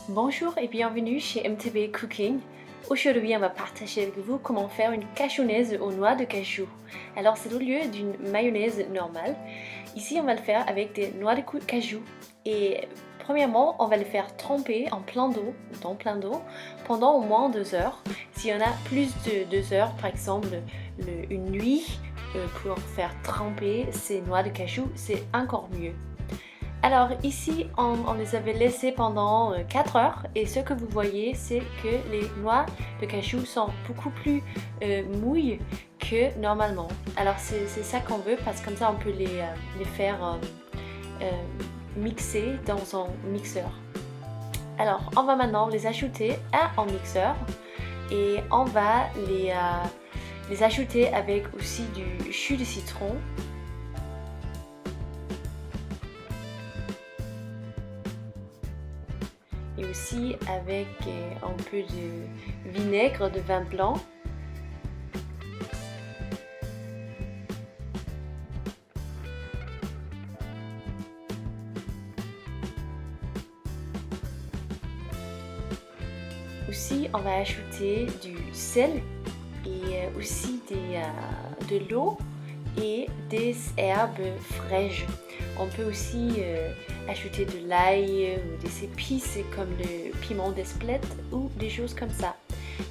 Bonjour et bienvenue chez MTB Cooking. Aujourd'hui, on va partager avec vous comment faire une cachonnaise aux noix de cajou. Alors, c'est au lieu d'une mayonnaise normale. Ici, on va le faire avec des noix de cajou. Et premièrement, on va le faire tremper en plein d'eau, dans plein d'eau, pendant au moins 2 heures. S'il y en a plus de 2 heures, par exemple une nuit, pour faire tremper ces noix de cajou, c'est encore mieux. Alors ici, on les avait laissés pendant 4 heures et ce que vous voyez, c'est que les noix de cajou sont beaucoup plus mouilles que normalement. Alors c'est ça qu'on veut parce que comme ça on peut les faire mixer dans un mixeur. Alors on va maintenant les ajouter à un mixeur et on va les ajouter avec aussi du jus de citron. Et aussi avec un peu de vinaigre de vin blanc. Aussi, on va ajouter du sel et aussi de l'eau et des herbes fraîches. On peut aussi ajouter de l'ail ou des épices comme le piment d'Espelette ou des choses comme ça.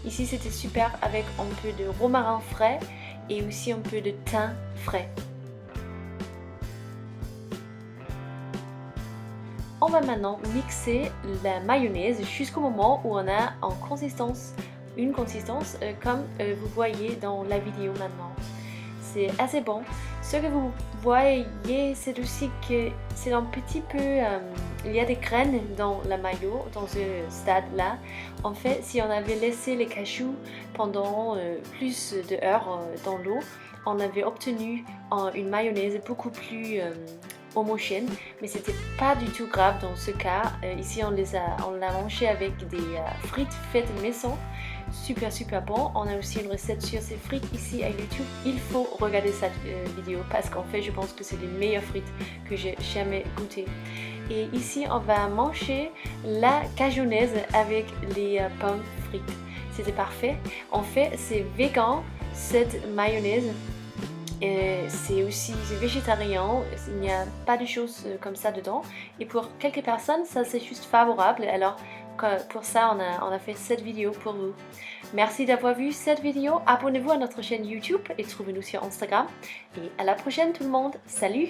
Ici c'était super avec un peu de romarin frais et aussi un peu de thym frais. On va maintenant mixer la mayonnaise jusqu'au moment où on a une consistance comme vous voyez dans la vidéo maintenant. C'est assez bon. Ce que vous voyez, c'est aussi que c'est un petit peu... il y a des graines dans la mayo, dans ce stade-là. En fait, si on avait laissé les cachous pendant plus d'heures dans l'eau, on avait obtenu une mayonnaise beaucoup plus homogène, mais c'était pas du tout grave dans ce cas. Ici, on l'a mangé avec des frites faites maison. Super bon. On a aussi une recette sur ces frites ici à YouTube. Il faut regarder cette vidéo parce qu'en fait je pense que c'est les meilleures frites que j'ai jamais goûtées. Et ici on va manger la cajonnaise avec les pommes frites. C'était parfait. En fait c'est vegan cette mayonnaise. C'est végétarien, il n'y a pas de choses comme ça dedans. Et pour quelques personnes, ça c'est juste favorable. Alors pour ça, on a fait cette vidéo pour vous. Merci d'avoir vu cette vidéo. Abonnez-vous à notre chaîne YouTube et trouvez-nous sur Instagram. Et à la prochaine tout le monde. Salut!